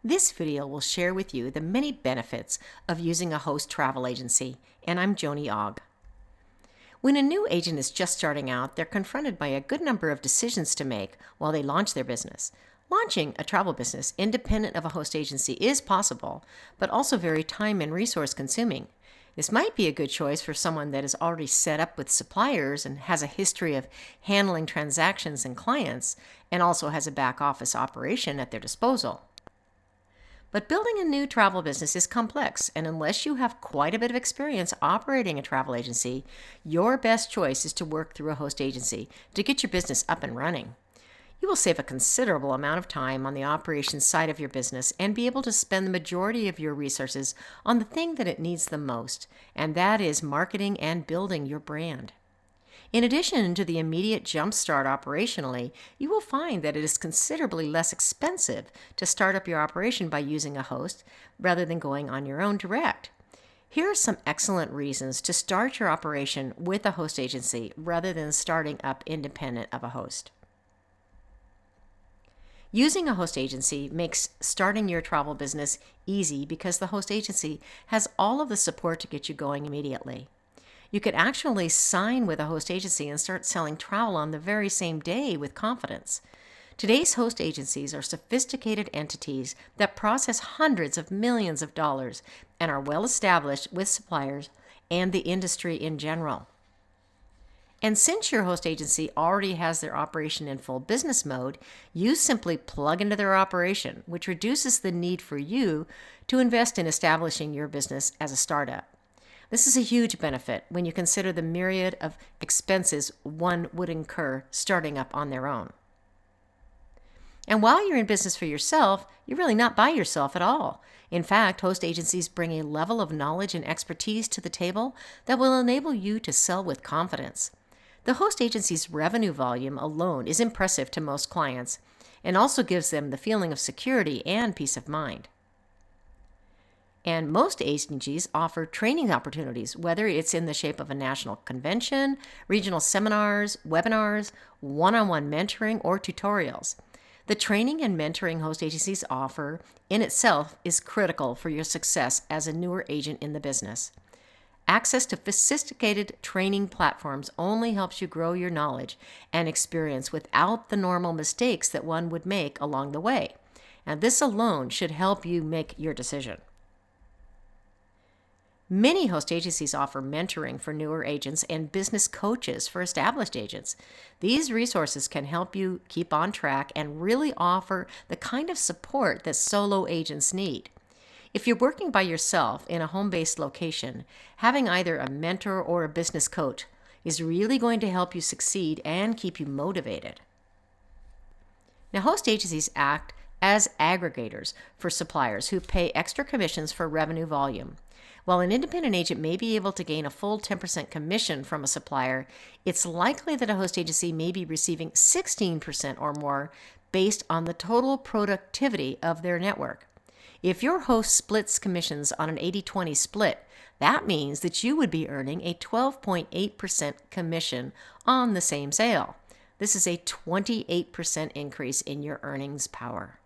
This video will share with you the many benefits of using a host travel agency, and I'm Joni Ogg. When a new agent is just starting out, they're confronted by a good number of decisions to make while they launch their business. Launching a travel business independent of a host agency is possible, but also very time and resource consuming. This might be a good choice for someone that is already set up with suppliers and has a history of handling transactions and clients, and also has a back office operation at their disposal. But building a new travel business is complex, and unless you have quite a bit of experience operating a travel agency, your best choice is to work through a host agency to get your business up and running. You will save a considerable amount of time on the operations side of your business and be able to spend the majority of your resources on the thing that it needs the most, and that is marketing and building your brand. In addition to the immediate jump start operationally, you will find that it is considerably less expensive to start up your operation by using a host rather than going on your own direct. Here are some excellent reasons to start your operation with a host agency rather than starting up independent of a host. Using a host agency makes starting your travel business easy because the host agency has all of the support to get you going immediately. You could actually sign with a host agency and start selling travel on the very same day with confidence. Today's host agencies are sophisticated entities that process hundreds of millions of dollars and are well established with suppliers and the industry in general. And since your host agency already has their operation in full business mode, you simply plug into their operation, which reduces the need for you to invest in establishing your business as a startup. This is a huge benefit when you consider the myriad of expenses one would incur starting up on their own. And while you're in business for yourself, you're really not by yourself at all. In fact, host agencies bring a level of knowledge and expertise to the table that will enable you to sell with confidence. The host agency's revenue volume alone is impressive to most clients and also gives them the feeling of security and peace of mind. And most agencies offer training opportunities, whether it's in the shape of a national convention, regional seminars, webinars, one-on-one mentoring, or tutorials. The training and mentoring host agencies offer in itself is critical for your success as a newer agent in the business. Access to sophisticated training platforms only helps you grow your knowledge and experience without the normal mistakes that one would make along the way. And this alone should help you make your decision. Many host agencies offer mentoring for newer agents and business coaches for established agents. These resources can help you keep on track and really offer the kind of support that solo agents need. If you're working by yourself in a home-based location, having either a mentor or a business coach is really going to help you succeed and keep you motivated. Now, host agencies act as aggregators for suppliers who pay extra commissions for revenue volume. While an independent agent may be able to gain a full 10% commission from a supplier, it's likely that a host agency may be receiving 16% or more based on the total productivity of their network. If your host splits commissions on an 80-20 split, that means that you would be earning a 12.8% commission on the same sale. This is a 28% increase in your earnings power.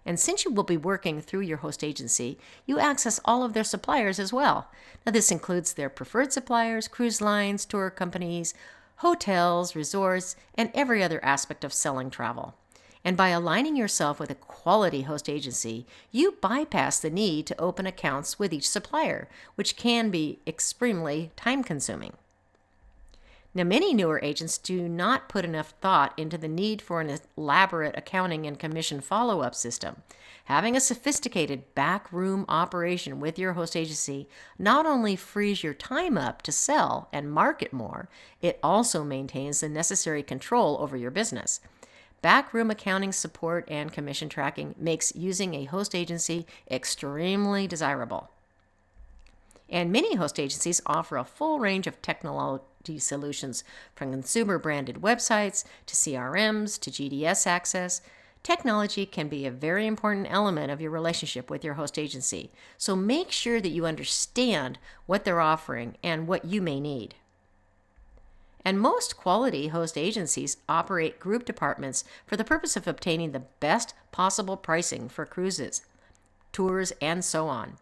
And since you will be working through your host agency, you access all of their suppliers as well. Now, this includes their preferred suppliers, cruise lines, tour companies, hotels, resorts, and every other aspect of selling travel. And by aligning yourself with a quality host agency, you bypass the need to open accounts with each supplier, which can be extremely time-consuming. Now, many newer agents do not put enough thought into the need for an elaborate accounting and commission follow-up system. Having a sophisticated backroom operation with your host agency not only frees your time up to sell and market more, it also maintains the necessary control over your business. Backroom accounting support and commission tracking makes using a host agency extremely desirable. And many host agencies offer a full range of technology solutions, from consumer-branded websites to CRMs to GDS access. Technology can be a very important element of your relationship with your host agency, so make sure that you understand what they're offering and what you may need. And most quality host agencies operate group departments for the purpose of obtaining the best possible pricing for cruises, tours, and so on.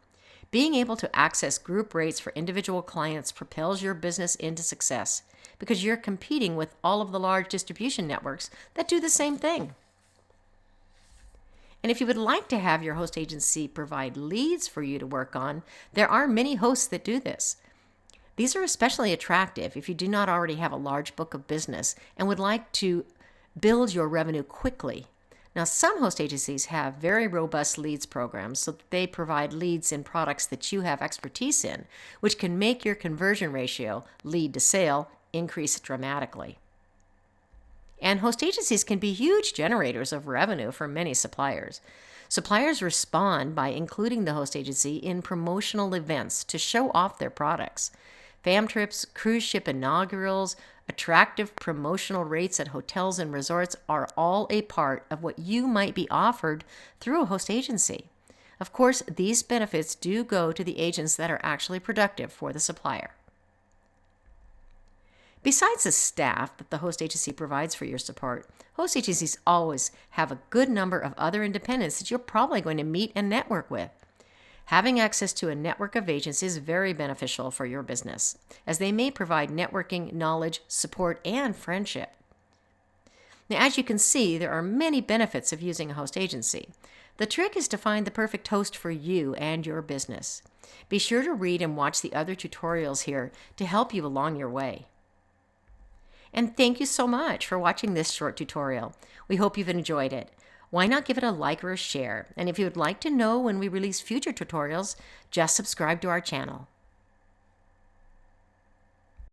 Being able to access group rates for individual clients propels your business into success because you're competing with all of the large distribution networks that do the same thing. And if you would like to have your host agency provide leads for you to work on, there are many hosts that do this. These are especially attractive if you do not already have a large book of business and would like to build your revenue quickly. Now, some host agencies have very robust leads programs, so they provide leads in products that you have expertise in, which can make your conversion ratio, lead to sale, increase dramatically. And host agencies can be huge generators of revenue for many suppliers. Suppliers respond by including the host agency in promotional events to show off their products. Fam trips, cruise ship inaugurals, attractive promotional rates at hotels and resorts are all a part of what you might be offered through a host agency. Of course, these benefits do go to the agents that are actually productive for the supplier. Besides the staff that the host agency provides for your support, host agencies always have a good number of other independents that you're probably going to meet and network with. Having access to a network of agents is very beneficial for your business, as they may provide networking, knowledge, support, and friendship. Now, as you can see, there are many benefits of using a host agency. The trick is to find the perfect host for you and your business. Be sure to read and watch the other tutorials here to help you along your way. And thank you so much for watching this short tutorial. We hope you've enjoyed it. Why not give it a like or a share? And if you would like to know when we release future tutorials, just subscribe to our channel.